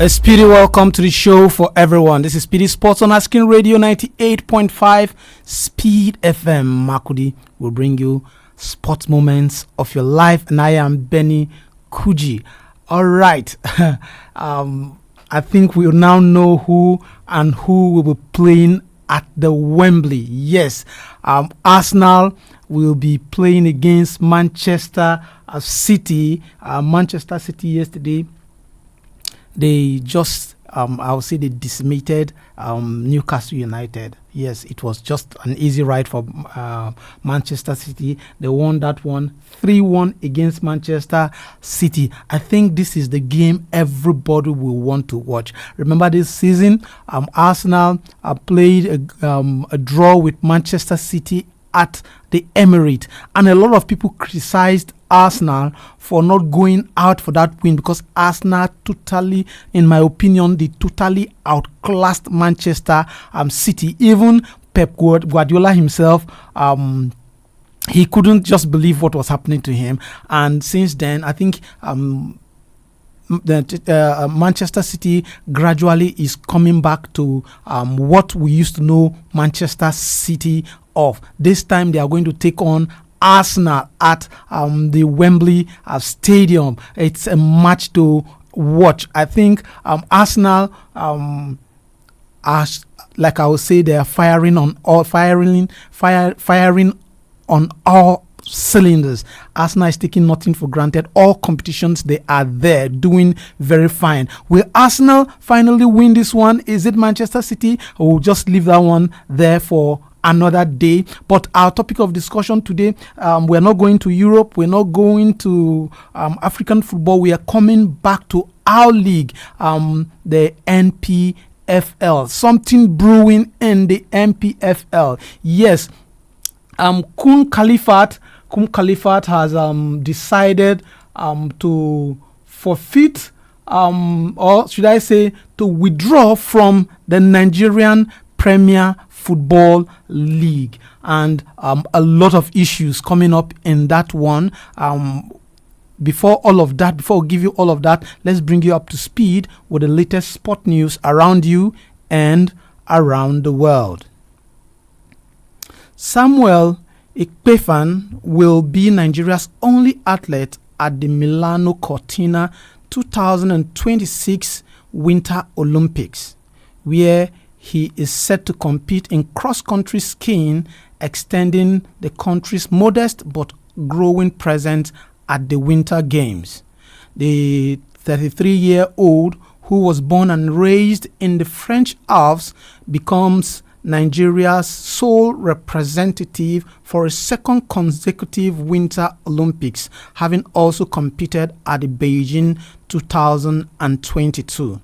A speedy welcome to the show for everyone. This is SPEEDy Sports on Asking Radio 98.5 Speed FM. Makudi will bring you sports moments of your life, and I am Benny Kuji. All right. I think we now know who will be playing at the Wembley. Yes, Arsenal will be playing against Manchester City. Manchester City yesterday, they just, I'll say they decimated Newcastle United. Yes, it was just an easy ride for Manchester City. They won that one 3-1 against Manchester City. I think this is the game everybody will want to watch. Remember this season, Arsenal played a draw with Manchester City at the Emirates, and a lot of people criticized Arsenal for not going out for that win because Arsenal totally, in my opinion, they totally outclassed Manchester City. Even Pep Guardiola himself, he couldn't just believe what was happening to him. And since then, I think Manchester City gradually is coming back to what we used to know Manchester City of. This time they are going to take on Arsenal at the Wembley Stadium. It's a match to watch. I think Arsenal, like I would say, they are firing on all cylinders. Arsenal is taking nothing for granted. All competitions, they are there doing very fine. Will Arsenal finally win this one? Is it Manchester City? Or we'll just leave that one there for another day. But our topic of discussion today, we're not going to Europe, we're not going to African football. We are coming back to our league, the NPFL. Something brewing in the NPFL. Yes, Kalifat has decided to forfeit, or should I say, to withdraw from the Nigerian Premier Football League, and a lot of issues coming up in that one. Before we give you all of that, let's bring you up to speed with the latest sport news around you and around the world. Samuel Ikpefan will be Nigeria's only athlete at the Milano Cortina 2026 Winter Olympics, where he is set to compete in cross-country skiing, extending the country's modest but growing presence at the Winter Games. The 33-year-old, who was born and raised in the French Alps, becomes Nigeria's sole representative for a second consecutive Winter Olympics, having also competed at the Beijing 2022.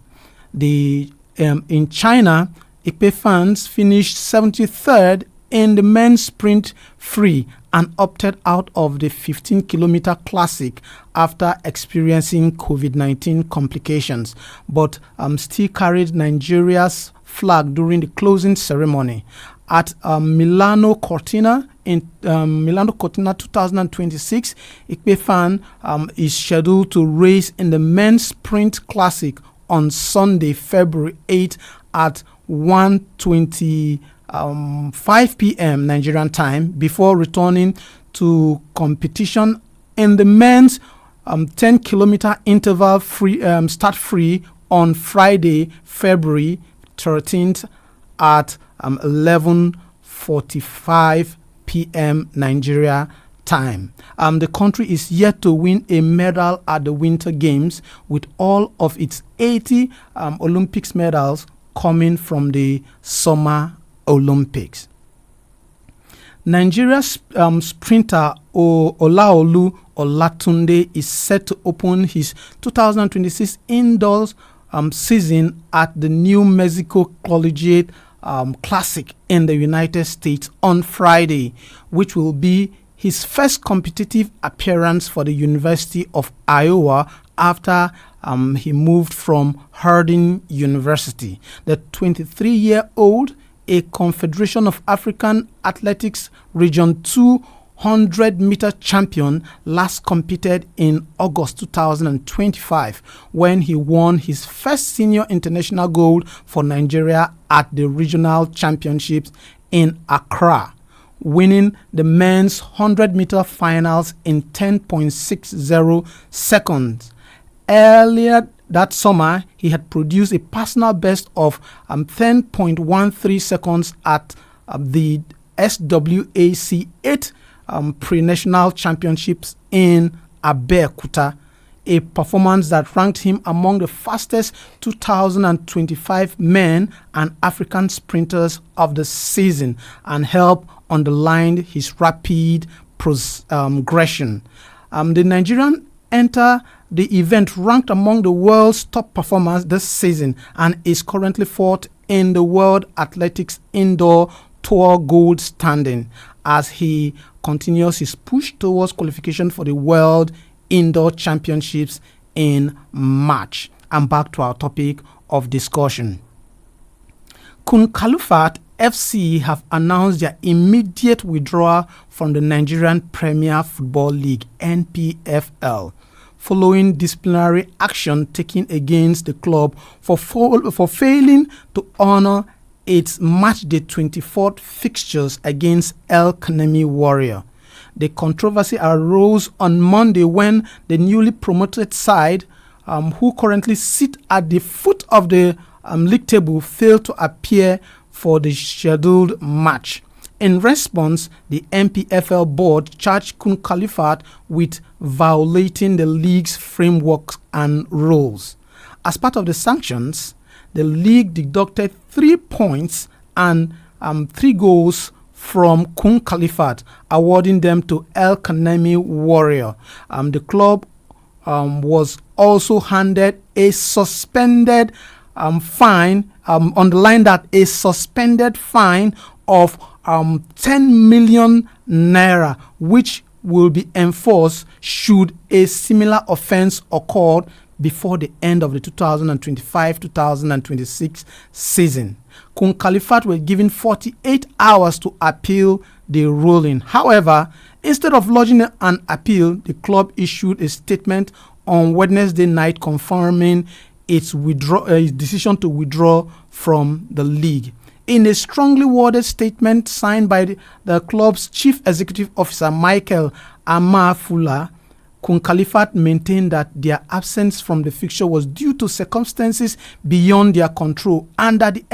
In China, Ikpefan finished 73rd in the men's sprint free and opted out of the 15-kilometer classic after experiencing COVID-19 complications, but still carried Nigeria's flag during the closing ceremony. At Milano Cortina 2026, Ikpefan is scheduled to race in the men's sprint classic on Sunday, February 8 at 1:25 p.m. Nigerian time, before returning to competition in the men's 10-kilometer interval start free on Friday, February 13th at 11:45 p.m. Nigeria time. The country is yet to win a medal at the Winter Games, with all of its 80 Olympics medals coming from the Summer Olympics. Nigeria's sprinter Olaolu Olatunde is set to open his 2026 indoors season at the New Mexico Collegiate Classic in the United States on Friday, which will be his first competitive appearance for the University of Iowa after he moved from Harding University. The 23-year-old, a Confederation of African Athletics Region 2 100-meter champion last competed in August 2025 when he won his first senior international gold for Nigeria at the regional championships in Accra, winning the men's 100-meter finals in 10.60 seconds. Earlier that summer, he had produced a personal best of 10.13 seconds at the SWAC 8 pre-national championships in Abeokuta, a performance that ranked him among the fastest 2025 men and African sprinters of the season and helped underline his rapid progression. The Nigerian enter the event ranked among the world's top performers this season and is currently fourth in the World Athletics Indoor Tour Gold standing as he continues his push towards qualification for the World Indoor Championships in March. And back to our topic of discussion. Kalifat FC have announced their immediate withdrawal from the Nigerian Premier Football League (NPFL) following disciplinary action taken against the club for failing to honor its matchday 24th fixtures against El Kanemi Warrior. The controversy arose on Monday when the newly promoted side, who currently sit at the foot of the league table, failed to appear for the scheduled match. In response, the NPFL board charged Kalifat with violating the league's framework and rules. As part of the sanctions, the league deducted 3 points and 3 goals from Kalifat, awarding them to El Kanemi Warrior. The club was also handed a suspended fine, underline that a suspended fine of 10 million naira, which will be enforced should a similar offense occur before the end of the 2025-2026 season. Kalifat were given 48 hours to appeal the ruling. However, instead of lodging an appeal, the club issued a statement on Wednesday night confirming its decision to withdraw from the league. In a strongly worded statement signed by the club's chief executive officer, Michael Amafula, Kalifat maintained that their absence from the fixture was due to circumstances beyond their control and that the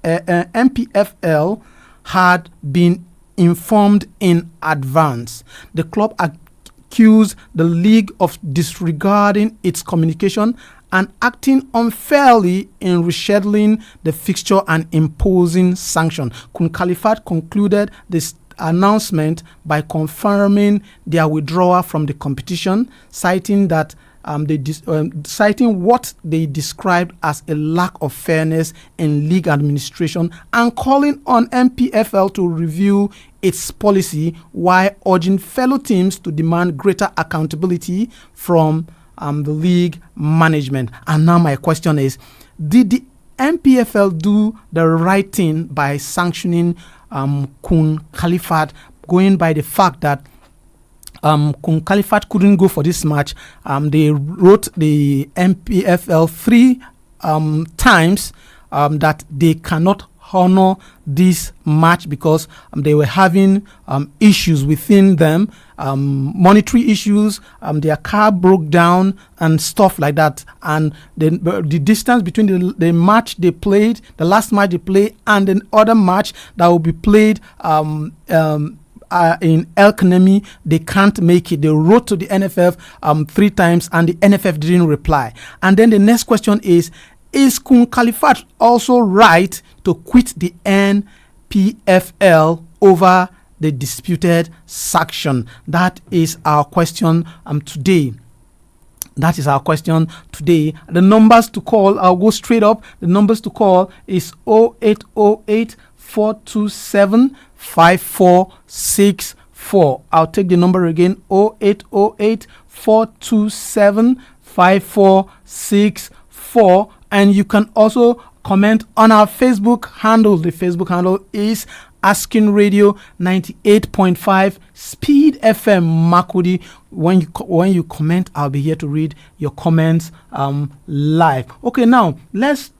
NPFL had been informed in advance. The club accused the league of disregarding its communication and acting unfairly in rescheduling the fixture and imposing sanctions. Kalifat concluded this announcement by confirming their withdrawal from the competition, citing that citing what they described as a lack of fairness in league administration and calling on NPFL to review its policy while urging fellow teams to demand greater accountability from the league management. And now my question is, did the NPFL do the right thing by sanctioning Kalifat, going by the fact that Kalifat couldn't go for this match? They wrote the NPFL 3 times that they cannot honor this match because they were having issues within them, monetary issues, their car broke down and stuff like that. And the distance between the match they played, the last match they played, and the other match that will be played in El Kanemi, they can't make it. They wrote to the NFF 3 times and the NFF didn't reply. And then the next question is Kalifat also right to quit the NPFL over the disputed sanction? That is our question today. That is our question today. The numbers to call, I'll go straight up. The numbers to call is 0808 427 5464. I'll take the number again, 0808 427 5464. And you can also comment on our Facebook handle. The Facebook handle is Asking Radio 98.5 Speed FM Makudi. When you comment, I'll be here to read your comments live. Okay, now let's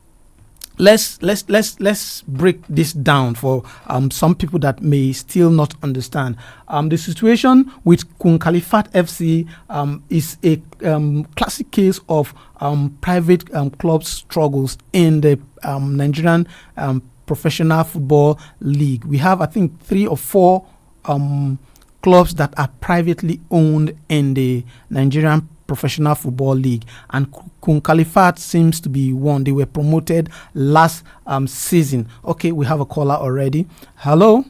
break this down for some people that may still not understand. The situation with Kalifat FC is a classic case of private club struggles in the Nigerian Professional Football League. We have, I think, 3 or 4 clubs that are privately owned in the Nigerian Professional Football League, and Kalifat seems to be one. They were promoted last season. Okay, we have a caller already. Hello.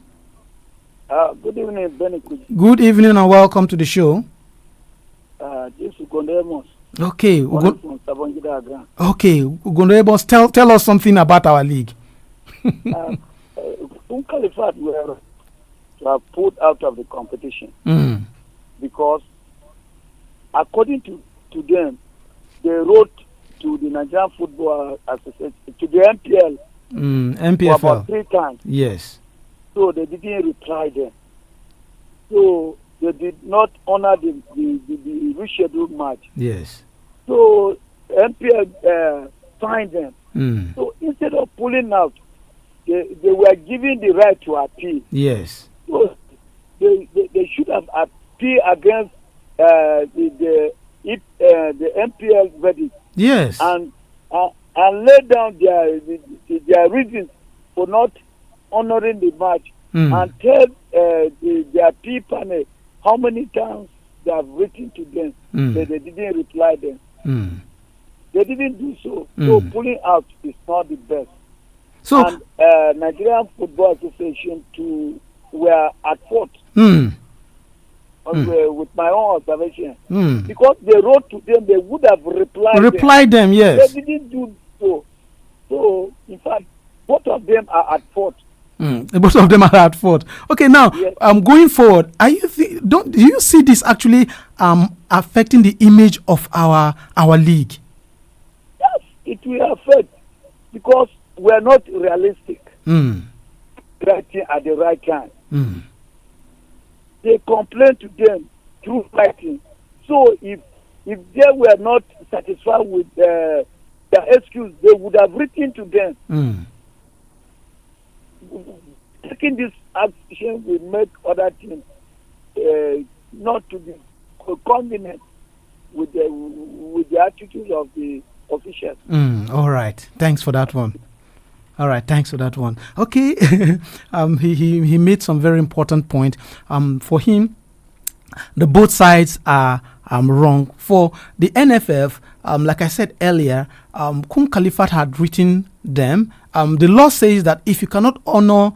Good evening, Benny. Good evening and welcome to the show. This is Gondemos. Okay. Okay, Gondemos, tell us something about our league. Kalifat were put out of the competition because, according to them, they wrote to the Nigerian Football Association, to the MPFL, for about 3 times. Yes. So they didn't reply them. So they did not honor the rescheduled match. Yes. So MPL fined them. So instead of pulling out, they were given the right to appeal. Yes. So they should have appealed against the MPL verdict. Yes. And lay down their reasons for not honoring the match, and tell their P panel how many times they have written to them that they didn't reply them. They didn't do so. So pulling out is not the best. So and Nigerian Football Association too were at fault. With my own observation, because they wrote to them, they would have replied them. Yes. They didn't do so. So, in fact, both of them are at fault. Both of them are at fault. Okay, now, yes. Going forward, do you see this actually affecting the image of our league? Yes, it will affect, because we are not realistic. Writing at the right time. They complain to them through writing. So if they were not satisfied with their excuse, they would have written to them. Taking this action will make other teams not to be convenient with the attitude of the officials. All right. Thanks for that one. Okay. He made some very important point. For him, the both sides are wrong. For the NFF, like I said earlier, Kalifat had written them. The law says that if you cannot honor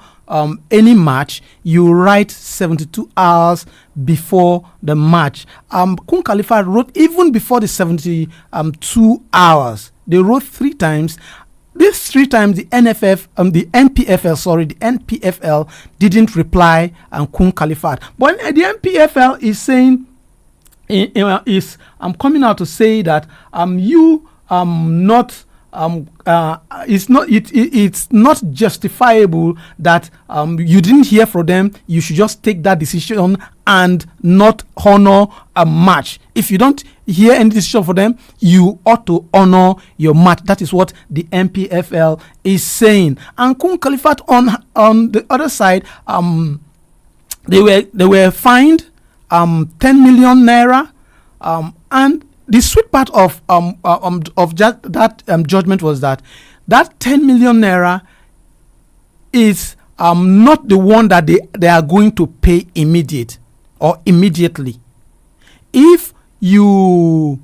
any match, you write 72 hours before the match. Kalifat wrote even before the 72 hours. They wrote 3 times. These 3 times the NPFL didn't reply Kalifat. But the NPFL is saying, I'm coming out to say that it's not justifiable that you didn't hear from them. You should just take that decision and not honor a match. If you don't hear any decision from them, you ought to honor your match. That is what the MPFL is saying. And Kalifat on the other side, they were fined 10 million naira, and the sweet part of that judgment was that 10 million naira is not the one that they are going to pay immediately. If you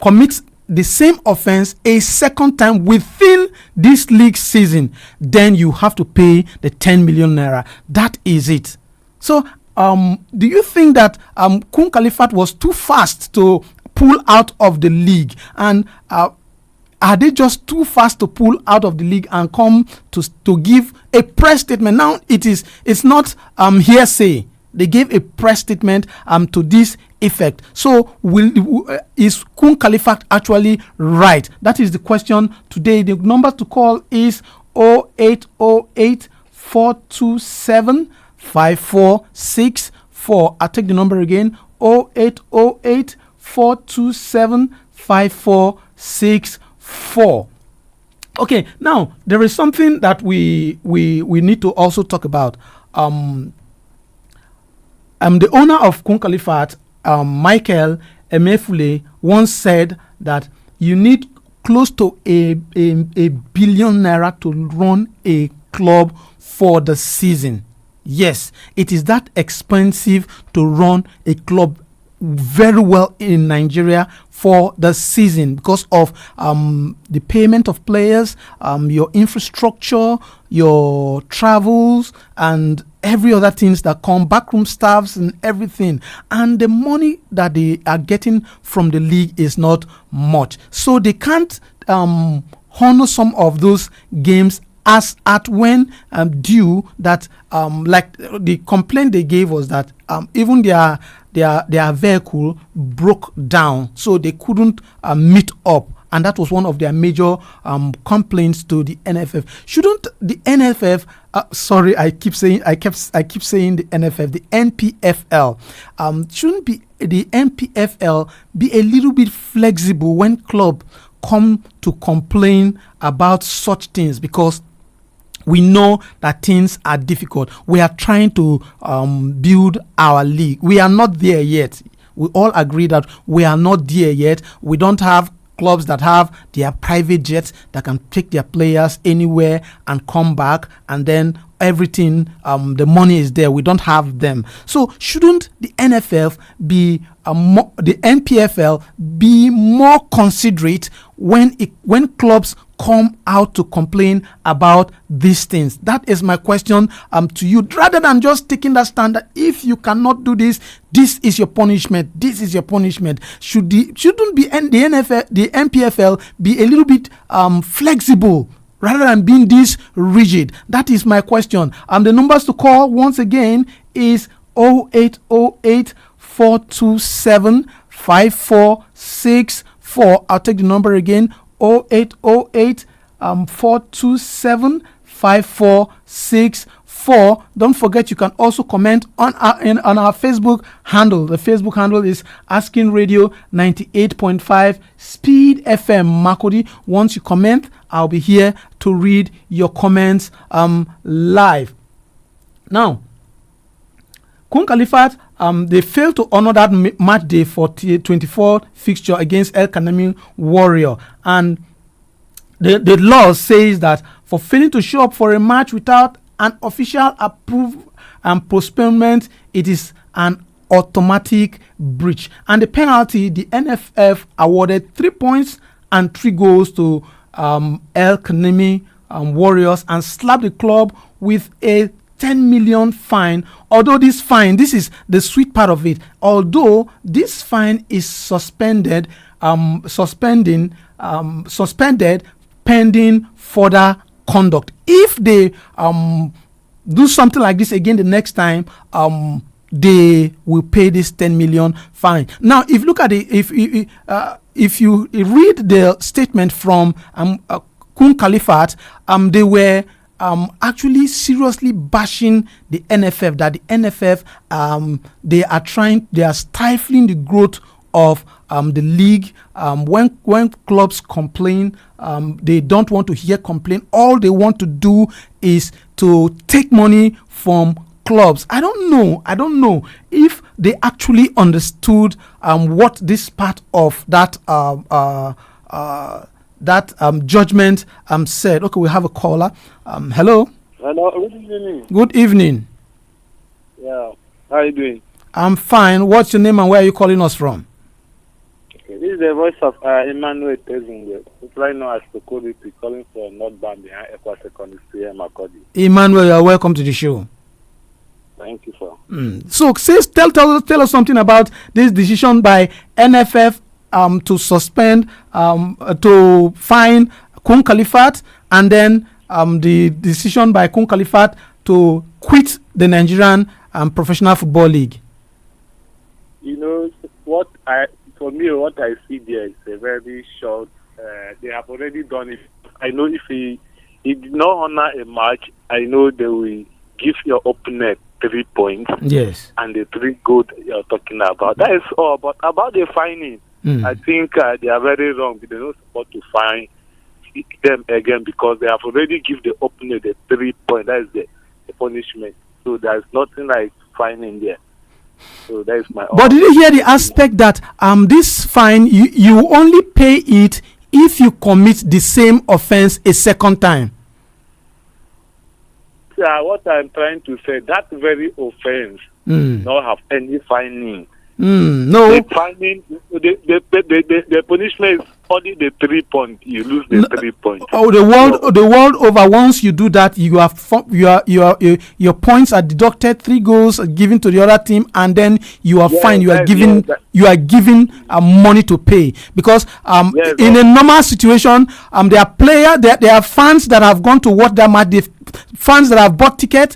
commit the same offense a second time within this league season, then you have to pay the 10 million naira. That is it. So do you think that Kalifat was too fast to pull out of the league? And are they just too fast to pull out of the league and come to give a press statement? Now it's not hearsay. They gave a press statement to this effect. So is Kalifat actually right? That is the question today. The number to call is 0808 427 5464. I'll take the number again, 0808 427 5464. Okay, now there is something that we need to also talk about. The owner of Kalifat, Michael Emefule, once said that you need close to a billion naira to run a club for the season. Yes, it is that expensive to run a club very well in Nigeria for the season because of the payment of players, your infrastructure, your travels, and every other things that come, backroom staffs and everything. And the money that they are getting from the league is not much, so they can't honor some of those games as at when due. That like the complaint they gave was that even their vehicle broke down, so they couldn't meet up, and that was one of their major complaints to the NFF. Shouldn't the NFF sorry, I keep saying the NFF, the NPFL, shouldn't be the NPFL be a little bit flexible when club come to complain about such things? Because we know that things are difficult. We are trying to build our league. We are not there yet. We all agree that we are not there yet. We don't have clubs that have their private jets that can take their players anywhere and come back, and then everything, the money is there. We don't have them. So shouldn't the NFF be the NPFL be more considerate when clubs come out to complain about these things? That is my question to you, rather than just taking that stand that if you cannot do this, this is your punishment. This is your punishment. Shouldn't the NPFL be a little bit flexible rather than being this rigid? That is my question. The numbers to call once again is 0808 427 5464. I'll take the number again, 0808 427 5464. Don't forget, you can also comment on our Facebook handle. The Facebook handle is Asking Radio 98.5 Speed FM Makodi. Once you comment, I'll be here to read your comments live. Now, Kalifat, they failed to honor that match day for 24th fixture against El Kanemi Warrior, and the law says that for failing to show up for a match without an official approved postponement, it is an automatic breach. And the penalty, the NFF awarded 3 points and 3 goals to El Kanemi Warriors and slapped the club with a 10 million fine. Although this fine, this is the sweet part of it, although this fine is suspended pending further conduct. If they do something like this again the next time, they will pay this 10 million fine. Now, if you look at if you read the statement from Kalifat, they were actually seriously bashing the NFF, that the NFF they are stifling the growth of the league. When clubs complain, they don't want to hear complaint. All they want to do is to take money from clubs. I don't know if they actually understood what this part of that judgment said. Okay, we have a caller. Hello. Hello. Good evening. Good evening. Yeah. How are you doing? I'm fine. What's your name and where are you calling us from? Okay. This is the voice of Emmanuel Tezingwe. Right now, as to call it, calling for North Band behind Equa Secondary School here, Makodi. Emmanuel, you are welcome to the show. Thank you, sir. So, tell us something about this decision by NFF to suspend, to fine Kalifat, and then the decision by Kalifat to quit the Nigerian Professional Football League. You know, what I see there is a very short. They have already done it. I know if he did not honor a match, I know they will give your opponent 3 points. Yes. And the 3 goals you're talking about. That is all. But about the fining, I think they are very wrong. They're not supposed to fine them again because they have already given the opponent the 3 points. That is the punishment. So there's nothing like fining there. So that is my. But did you hear the aspect that this fine you only pay it if you commit the same offense a second time? Yeah, what I'm trying to say, that very offense not have any fining. No. The fining, the punishment is only the 3 points. You lose the 3 points. Oh, the world over. Once you do that, your points are deducted. 3 goals are given to the other team, and then you are fined. You are given money to pay because in a normal situation, there are fans that have gone to watch that match. Fans that have bought tickets,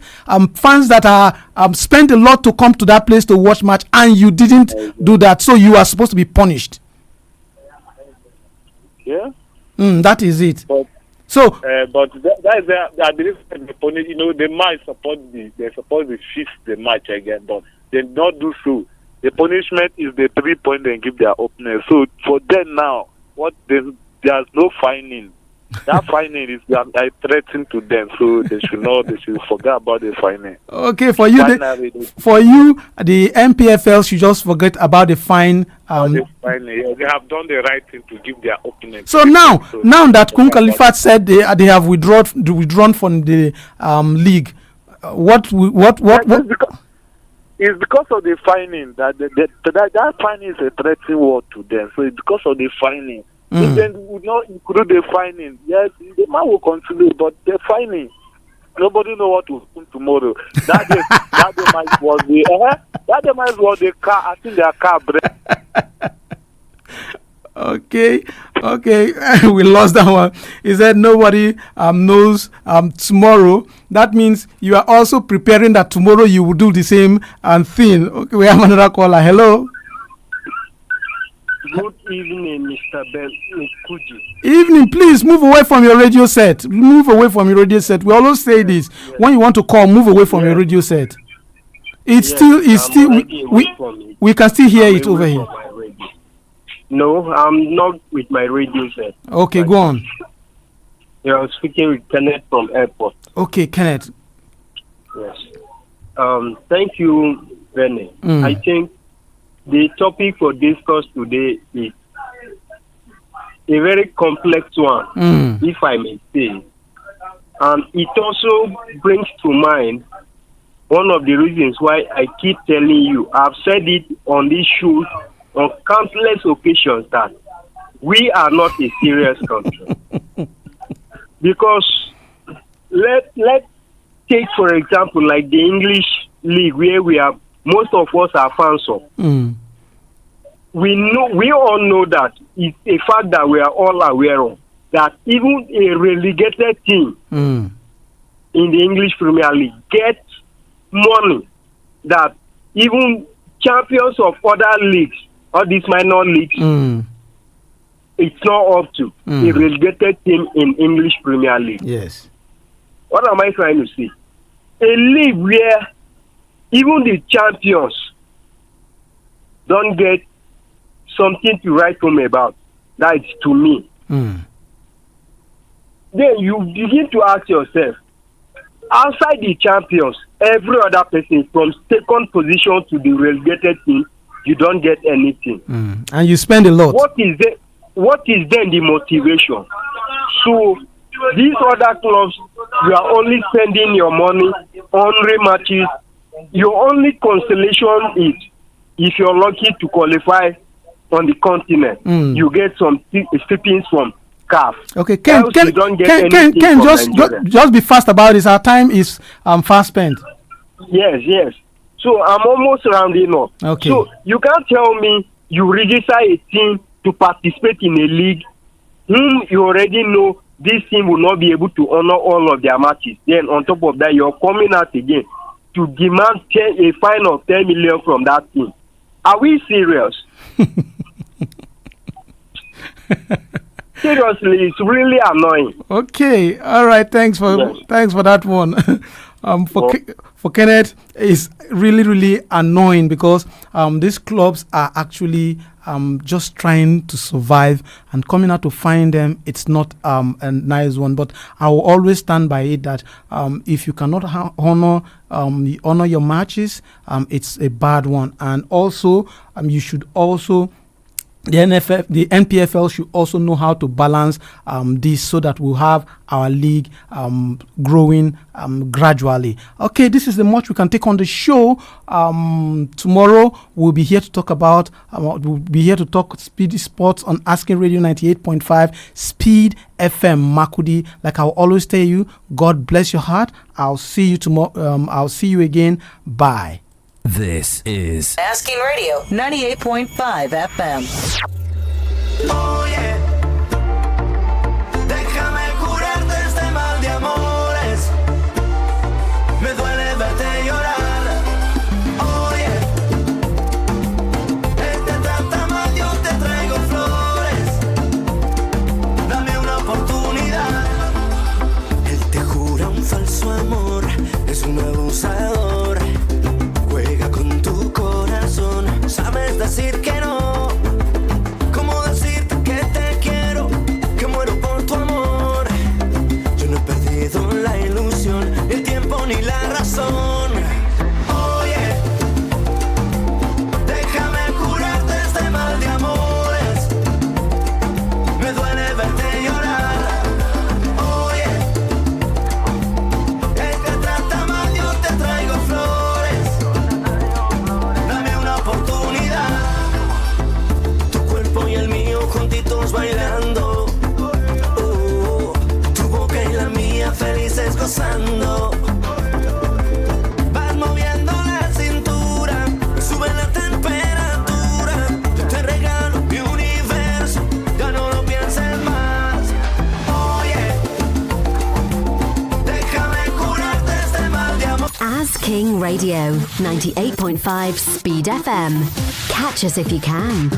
fans that are spent a lot to come to that place to watch match, and you didn't do that, so you are supposed to be punished. Yeah. That is it. But that is I believe the punish. The match they're supposed to fix the match again, but they not do so. The punishment is the 3 points they give their opponent. So for them now, there's no fining. That fining is I threaten to them, so they should forget about the fining. Okay, for you, the MPFL should just forget about the fine. The fining, they have done the right thing to give their opponent. So now that Kalifat said they have withdrawn from the league, what? It's because of the fining that fining is a threatening word to them. So it's because of the fining. If they would not include the fining, yes, the man will continue, but the fining, nobody know what will happen tomorrow. That might was the car. I think their car break. Okay, we lost that one. He said nobody knows tomorrow. That means you are also preparing that tomorrow you will do the same thing. Okay, we have another caller. Hello. Good evening, Mr. Ben Kuji. Evening, please move away from your radio set. Move away from your radio set. We always say this. When you want to call, move away from your radio set. We can still hear it over here. No, I'm not with my radio set. Okay, go on. Yeah, I'm speaking with Kenneth from airport. Okay, Kenneth. Yes. Thank you, Benny. I think the topic for discuss today is a very complex one, if I may say. And it also brings to mind one of the reasons why I keep telling you, I've said it on this show on countless occasions, that we are not a serious country. Because let's take, for example, like the English League, where most of us are fans of. We all know that it's a fact that we are all aware of, that even a relegated team in the English Premier League gets money that even champions of other leagues, all these minor leagues, it's not up to a relegated team in English Premier League. Yes. What am I trying to say? A league where even the champions don't get something to write home about. That's to me. Then you begin to ask yourself, outside the champions, every other person from second position to the relegated team, you don't get anything. And you spend a lot. What is then the motivation? So these other clubs, you are only spending your money on rematches. Your only consolation is if you're lucky to qualify on the continent, you get some stipends from CAF. Okay, Ken, just be fast about this. Our time is fast spent. Yes. So I'm almost rounding up. Okay. So you can't tell me you register a team to participate in a league whom you already know this team will not be able to honor all of their matches. Then on top of that, you're coming out again to demand a fine of 10 million from that team. Are we serious? Seriously, it's really annoying. Okay, all right. Thanks for that one. For Kenneth, it's really annoying because these clubs are actually just trying to survive, and coming out to find them, it's not a nice one. But I will always stand by it that if you cannot honor your matches, it's a bad one. And also, you should also. The NPFL should also know how to balance this so that we'll have our league growing gradually. Okay, this is the much we can take on the show. Tomorrow we'll be here to talk about Speedy Sports on Asking Radio 98.5 Speed FM Makudi. Like I'll always tell you, God bless your heart. I'll see you tomorrow. I'll see you again. Bye. This is Asking Radio 98.5 FM. Oh yeah. Déjame curarte este mal de amores. Me duele verte llorar. Oh yeah. Él te trata mal, yo te traigo flores. Dame una oportunidad. Él te jura un falso amor. Es un abusador. Juega con tu corazón. Sabes decir que no. ¿Cómo decirte que te quiero? Que muero por tu amor. Yo no he perdido la ilusión, ni el tiempo ni la razón. Oye, déjame curarte este mal de amores. Me duele verte llorar. Oye, él te trata mal, yo te traigo flores. Dame una oportunidad. Tu cuerpo y el mío juntitos bailando. Tu boca y la mía felices gozando. Vas moviendo la cintura, sube la temperatura. Yo te regalo mi universo, ya no lo pienses más. Oye, déjame curarte este mal de amor. As King Radio 98.5 Speed FM. Catch us if you can.